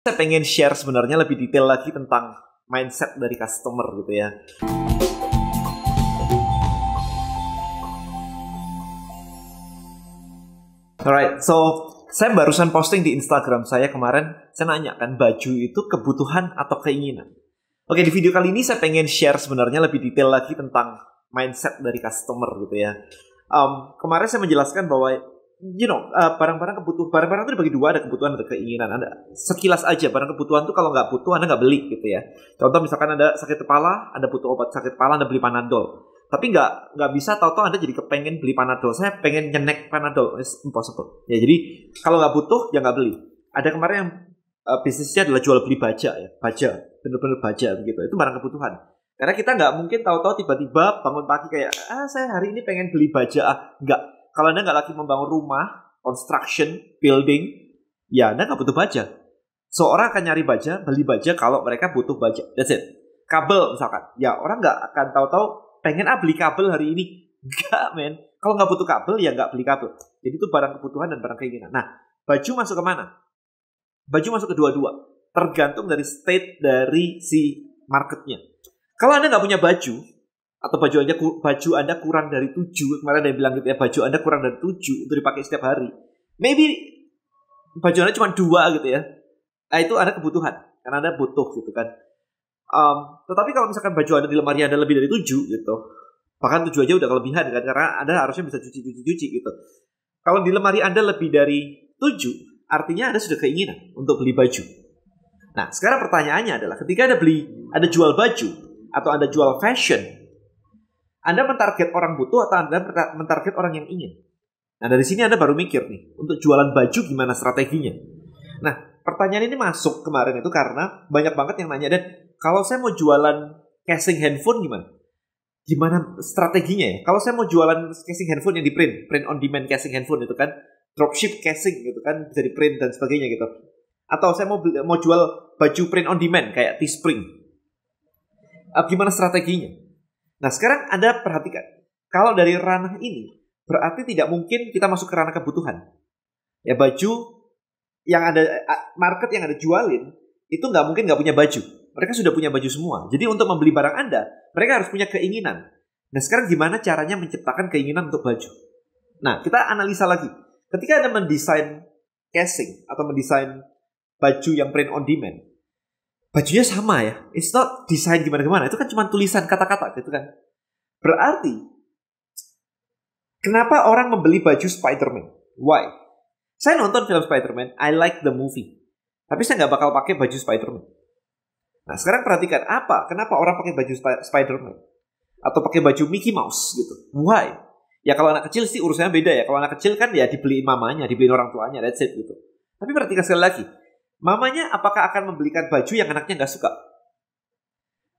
Saya pengen share sebenarnya lebih detail lagi tentang mindset dari customer gitu ya. Alright, so saya barusan posting di Instagram saya kemarin, saya nanya kan baju itu kebutuhan atau keinginan. Oke, di video kali ini saya pengen share sebenarnya lebih detail lagi tentang mindset dari customer gitu ya. Kemarin saya menjelaskan bahwa barang-barang kebutuhan, barang-barang itu dibagi dua, ada kebutuhan ada keinginan. Ada sekilas aja barang kebutuhan tuh kalau nggak butuh Anda nggak beli gitu ya. Contoh misalkan Anda sakit kepala, Anda butuh obat sakit kepala, Anda beli Panadol. Tapi nggak bisa tahu-tahu Anda jadi kepengen beli Panadol. Saya pengen nyenek Panadol, it's impossible. Ya jadi kalau nggak butuh ya nggak beli. Ada kemarin yang bisnisnya adalah jual beli baja ya, baja, bener-bener baja begitu. Itu barang kebutuhan. Karena kita nggak mungkin tahu-tahu tiba-tiba bangun pagi kayak saya hari ini pengen beli baja nggak. Kalau Anda nggak lagi membangun rumah, construction, building, ya Anda nggak butuh baja. So orang akan nyari baja, beli baja kalau mereka butuh baja. That's it. Kabel misalkan, ya orang nggak akan tahu-tahu pengen beli kabel hari ini. Enggak, men. Kalau nggak butuh kabel, ya nggak beli kabel. Jadi itu barang kebutuhan dan barang keinginan. Nah, baju masuk ke mana? Baju masuk ke dua-dua. Tergantung dari state dari si marketnya. Kalau Anda nggak punya baju, atau baju Anda kurang dari 7, kemarin ada yang bilang gitu ya, baju Anda kurang dari 7 untuk dipakai setiap hari. Maybe baju Anda cuma 2 gitu ya. Nah, itu Anda kebutuhan. Karena Anda butuh gitu kan. Tetapi kalau misalkan baju Anda di lemari Anda lebih dari 7 gitu, bahkan 7 aja udah kelebihan kan, karena Anda harusnya bisa cuci gitu. Kalau di lemari Anda lebih dari 7, artinya Anda sudah keinginan untuk beli baju. Nah, sekarang pertanyaannya adalah ketika Anda jual baju atau Anda jual fashion, Anda mentarget orang butuh atau Anda mentarget orang yang ingin? Nah, dari sini Anda baru mikir nih, untuk jualan baju gimana strateginya? Nah, pertanyaan ini masuk kemarin itu karena banyak banget yang nanya, dan kalau saya mau jualan casing handphone gimana? Gimana strateginya ya? Kalau saya mau jualan casing handphone yang di print on demand casing handphone itu kan, dropship casing gitu kan, bisa di print dan sebagainya gitu. Atau saya mau jual baju print on demand kayak Teespring. Gimana strateginya? Nah, sekarang Anda perhatikan. Kalau dari ranah ini, berarti tidak mungkin kita masuk ke ranah kebutuhan. Ya, baju yang ada, market yang ada jualin, itu nggak mungkin nggak punya baju. Mereka sudah punya baju semua. Jadi untuk membeli barang Anda, mereka harus punya keinginan. Nah, sekarang gimana caranya menciptakan keinginan untuk baju? Nah, kita analisa lagi. Ketika Anda mendesain casing atau mendesain baju yang print on demand, bajunya sama ya. It's not desain gimana-gimana. Itu kan cuma tulisan kata-kata gitu kan. Berarti, kenapa orang membeli baju Spider-Man? Why? Saya nonton film Spider-Man, I like the movie. Tapi saya nggak bakal pakai baju Spider-Man. Nah, sekarang perhatikan kenapa orang pakai baju Spider-Man atau pakai baju Mickey Mouse gitu. Why? Ya kalau anak kecil sih urusannya beda ya. Kalau anak kecil kan ya dibeliin mamanya, dibeliin orang tuanya, that's it gitu. Tapi perhatikan sekali lagi, mamanya apakah akan membelikan baju yang anaknya nggak suka?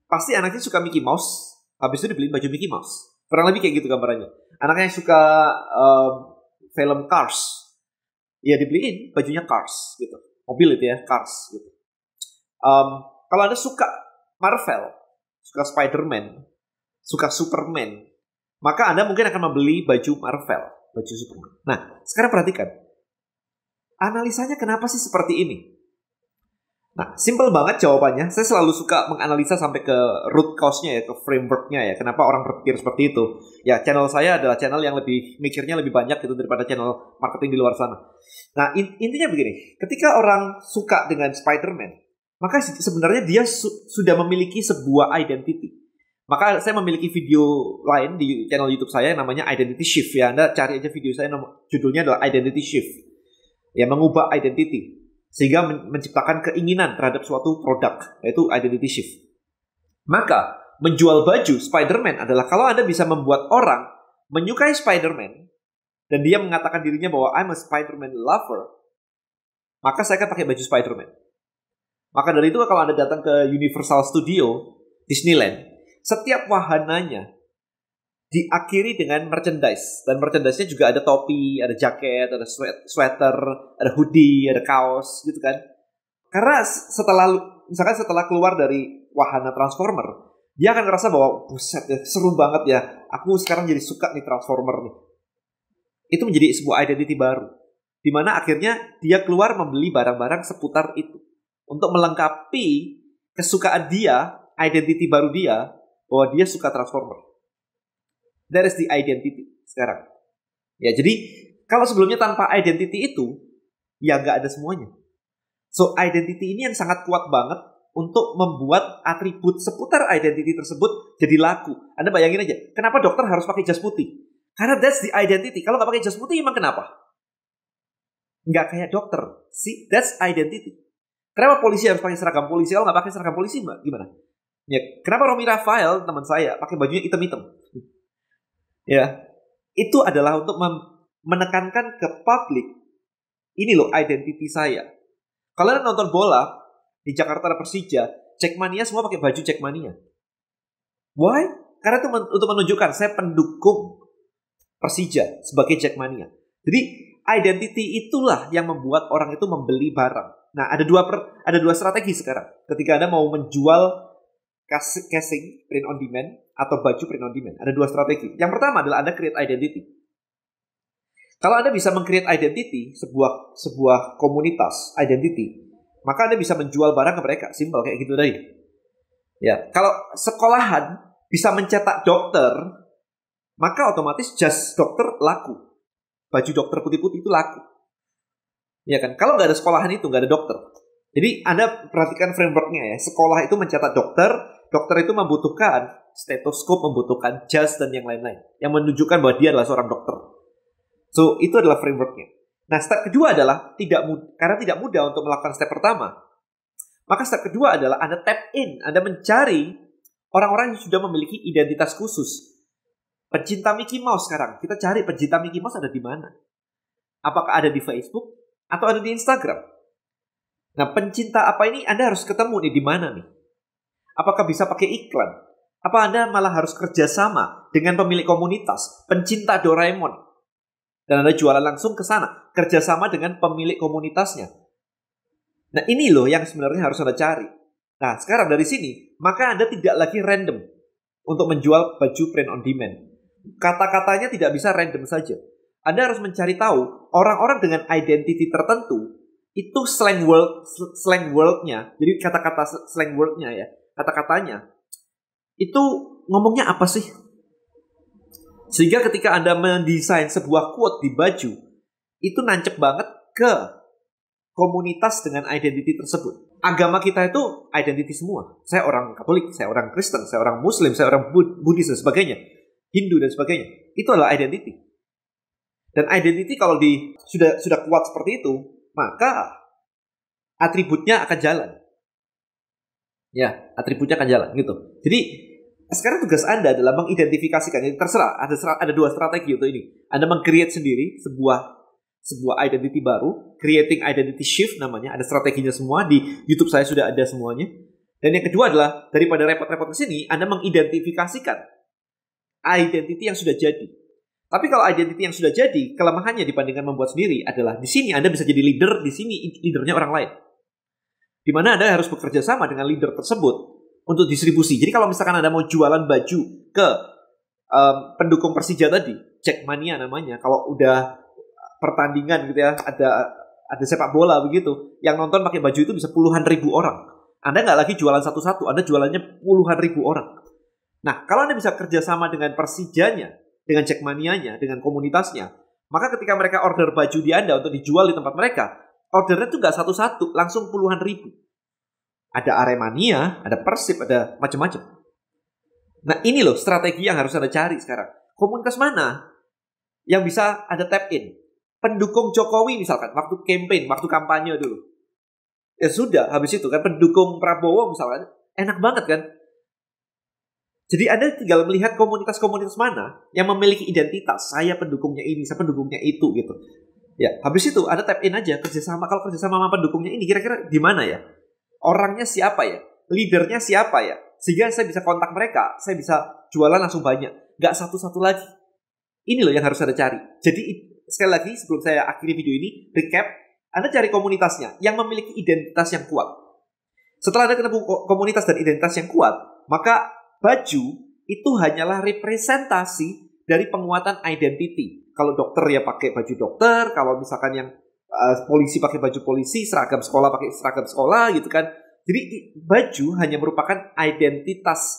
Pasti anaknya suka Mickey Mouse, habis itu dibeliin baju Mickey Mouse. Kurang lebih kayak gitu gambarannya. Anaknya suka film Cars, ya dibeliin bajunya Cars gitu. Mobil itu ya, Cars gitu. Kalau Anda suka Marvel, suka Spider-Man, suka Superman, maka Anda mungkin akan membeli baju Marvel, baju Superman. Nah, sekarang perhatikan. Analisanya kenapa sih seperti ini? Nah, simple banget jawabannya. Saya selalu suka menganalisa sampai ke root cause-nya ya, ke framework-nya ya. Kenapa orang berpikir seperti itu? Ya, channel saya adalah channel yang mikirnya lebih banyak gitu daripada channel marketing di luar sana. Nah, intinya begini. Ketika orang suka dengan Spider-Man, maka sebenarnya dia sudah memiliki sebuah identity. Maka saya memiliki video lain di channel YouTube saya yang namanya Identity Shift ya. Anda cari aja video saya, judulnya adalah Identity Shift. Ya, mengubah identity sehingga menciptakan keinginan terhadap suatu produk, yaitu identity shift. Maka menjual baju Spider-Man adalah kalau Anda bisa membuat orang menyukai Spider-Man dan dia mengatakan dirinya bahwa I'm a Spider-Man lover, maka saya akan pakai baju Spider-Man. Maka dari itu kalau Anda datang ke Universal Studio Disneyland, setiap wahananya diakhiri dengan merchandise. Dan merchandise-nya juga ada topi, ada jaket, ada sweater, ada hoodie, ada kaos gitu kan. Karena setelah keluar dari wahana Transformer, dia akan ngerasa bahwa buset ya, seru banget ya. Aku sekarang jadi suka nih Transformer nih. Itu menjadi sebuah identity baru. Dimana akhirnya dia keluar membeli barang-barang seputar itu. untuk melengkapi kesukaan dia, identity baru dia, bahwa dia suka Transformer. That is the identity sekarang. Ya, jadi kalau sebelumnya tanpa identity itu, ya nggak ada semuanya. So, identity ini yang sangat kuat banget untuk membuat atribut seputar identity tersebut jadi laku. Anda bayangin aja, kenapa dokter harus pakai jas putih? Karena that's the identity. Kalau nggak pakai jas putih, emang kenapa? Nggak kayak dokter. See, that's identity. Kenapa polisi harus pakai seragam polisi? Kalau nggak pakai seragam polisi, gimana? Ya, kenapa Romi Rafael, teman saya, pakai bajunya hitam-hitam? Ya, itu adalah untuk menekankan ke publik, ini loh identity saya. Kalau Anda nonton bola, di Jakarta ada Persija, Jackmania semua pakai baju Jackmania. Why? Karena itu untuk menunjukkan saya pendukung Persija sebagai Jackmania. Jadi identity itulah yang membuat orang itu membeli barang. Nah, ada dua strategi sekarang. Ketika Anda mau menjual casing print on demand atau baju print on demand, ada dua strategi. Yang pertama adalah Anda create identity. Kalau Anda bisa meng-create identity, sebuah komunitas identity, maka Anda bisa menjual barang ke mereka. Simple kayak gitu tadi. Ya, kalau sekolahan bisa mencetak dokter, maka otomatis jas dokter laku. Baju dokter putih-putih itu laku. Ya kan? Kalau nggak ada sekolahan itu, nggak ada dokter. Jadi Anda perhatikan frameworknya ya. Sekolah itu mencetak dokter, dokter itu membutuhkan stetoskop, membutuhkan jas dan yang lain-lain, yang menunjukkan bahwa dia adalah seorang dokter. So, itu adalah frameworknya. Nah, step kedua adalah karena tidak mudah untuk melakukan step pertama. Maka step kedua adalah Anda tap in, Anda mencari orang-orang yang sudah memiliki identitas khusus. Pencinta Mickey Mouse sekarang, kita cari pencinta Mickey Mouse ada di mana? Apakah ada di Facebook atau ada di Instagram? Nah, pencinta apa ini Anda harus ketemu nih di mana nih? Apakah bisa pakai iklan? Apa Anda malah harus kerjasama dengan pemilik komunitas, pencinta Doraemon? Dan Anda jualan langsung ke sana, kerjasama dengan pemilik komunitasnya. Nah, ini loh yang sebenarnya harus Anda cari. Nah, sekarang dari sini, maka Anda tidak lagi random untuk menjual baju print on demand. Kata-katanya tidak bisa random saja. Anda harus mencari tahu orang-orang dengan identity tertentu itu slang word-nya. Jadi kata-kata slang word-nya ya, kata-katanya itu ngomongnya apa sih? Sehingga ketika Anda mendesain sebuah quote di baju, itu nancep banget ke komunitas dengan identity tersebut. Agama kita itu identity semua. Saya orang Katolik, saya orang Kristen, saya orang Muslim, saya orang Buddhis dan sebagainya. Hindu dan sebagainya. Itu adalah identity. Dan identity kalau sudah kuat seperti itu, maka atributnya akan jalan. Ya, atributnya akan jalan gitu. Jadi sekarang tugas Anda adalah mengidentifikasikan. Jadi terserah, ada dua strategi untuk ini. Anda meng-create sendiri sebuah identity baru, creating identity shift namanya. Ada strateginya semua, di YouTube saya sudah ada semuanya. Dan yang kedua adalah, daripada repot-repot ke sini, Anda mengidentifikasikan identity yang sudah jadi. Tapi kalau identity yang sudah jadi, kelemahannya dibandingkan membuat sendiri adalah, di sini Anda bisa jadi leader, di sini leadernya orang lain. Di mana Anda harus bekerja sama dengan leader tersebut untuk distribusi. Jadi kalau misalkan Anda mau jualan baju ke pendukung Persija tadi, Jackmania namanya, kalau udah pertandingan gitu ya, ada sepak bola begitu, yang nonton pakai baju itu bisa puluhan ribu orang. Anda nggak lagi jualan satu-satu, Anda jualannya puluhan ribu orang. Nah, kalau Anda bisa kerjasama dengan Persijanya, dengan Jackmanianya, dengan komunitasnya, maka ketika mereka order baju di Anda untuk dijual di tempat mereka, ordernya tuh nggak satu-satu, langsung puluhan ribu. Ada Aremania, ada Persib, ada macam-macam. Nah, ini loh strategi yang harus Anda cari sekarang. Komunitas mana yang bisa Anda tap in? Pendukung Jokowi misalkan, waktu campaign, waktu kampanye dulu. Ya sudah, habis itu kan pendukung Prabowo misalkan, enak banget kan? Jadi Anda tinggal melihat komunitas-komunitas mana yang memiliki identitas. Saya pendukungnya ini, saya pendukungnya itu gitu. Ya, habis itu Anda tap in aja kerjasama. Kalau kerjasama sama pendukungnya ini, kira-kira di mana ya? Orangnya siapa ya? Leadernya siapa ya? Sehingga saya bisa kontak mereka, saya bisa jualan langsung banyak. Gak satu-satu lagi. Ini loh yang harus Anda cari. Jadi sekali lagi sebelum saya akhiri video ini, recap, Anda cari komunitasnya yang memiliki identitas yang kuat. Setelah Anda ketemu komunitas dan identitas yang kuat, maka baju itu hanyalah representasi dari penguatan identity. Kalau dokter ya pakai baju dokter, kalau misalkan yang polisi pakai baju polisi, seragam sekolah pakai seragam sekolah gitu kan. Jadi baju hanya merupakan identitas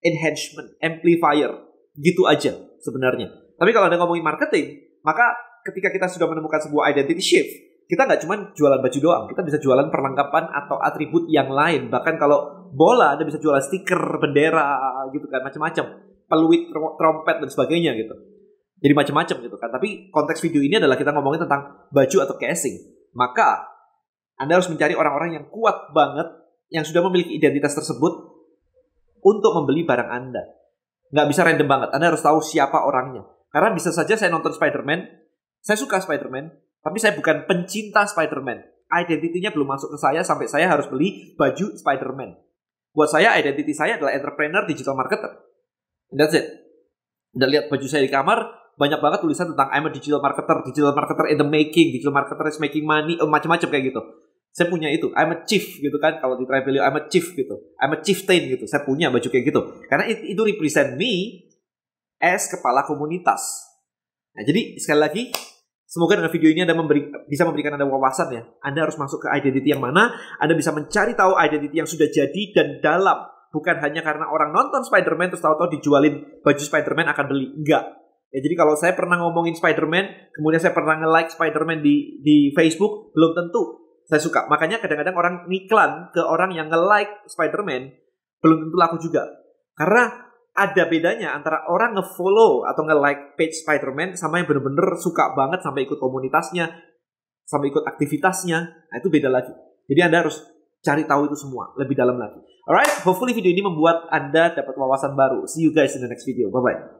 enhancement, amplifier, gitu aja sebenarnya. Tapi kalau Anda ngomongin marketing, maka ketika kita sudah menemukan sebuah identity shift, kita nggak cuma jualan baju doang, kita bisa jualan perlengkapan atau atribut yang lain. Bahkan kalau bola, Anda bisa jualan stiker, bendera, gitu kan, macam-macam, peluit, trompet dan sebagainya gitu. Jadi macam-macam gitu kan. Tapi konteks video ini adalah kita ngomongin tentang baju atau casing. Maka Anda harus mencari orang-orang yang kuat banget, yang sudah memiliki identitas tersebut untuk membeli barang Anda. Nggak bisa random banget. Anda harus tahu siapa orangnya. Karena bisa saja saya nonton Spider-Man, saya suka Spider-Man, tapi saya bukan pencinta Spider-Man. Identitinya belum masuk ke saya sampai saya harus beli baju Spider-Man. Buat saya, identiti saya adalah entrepreneur digital marketer. And that's it. Anda lihat baju saya di kamar, banyak banget tulisan tentang I'm a digital marketer in the making, digital marketer is making money, macam-macam kayak gitu. Saya punya itu, I'm a chief gitu kan, kalau di Travelio I'm a chief gitu, I'm a chieftain gitu, saya punya baju kayak gitu. Karena itu represent me as kepala komunitas. Nah jadi sekali lagi, semoga dengan video ini Anda bisa memberikan Anda wawasan ya. Anda harus masuk ke identity yang mana, Anda bisa mencari tahu identity yang sudah jadi dan dalam. Bukan hanya karena orang nonton Spider-Man terus tahu-tahu dijualin baju Spider-Man akan beli, enggak. Ya, jadi kalau saya pernah ngomongin Spider-Man, kemudian saya pernah nge-like Spider-Man di Facebook, belum tentu saya suka. Makanya kadang-kadang orang ngiklan ke orang yang nge-like Spider-Man, belum tentu laku juga. Karena ada bedanya antara orang nge-follow atau nge-like page Spider-Man sama yang bener-bener suka banget sampai ikut komunitasnya, sampai ikut aktivitasnya. Nah, itu beda lagi. Jadi Anda harus cari tahu itu semua lebih dalam lagi. Alright, hopefully video ini membuat Anda dapat wawasan baru. See you guys in the next video. Bye-bye.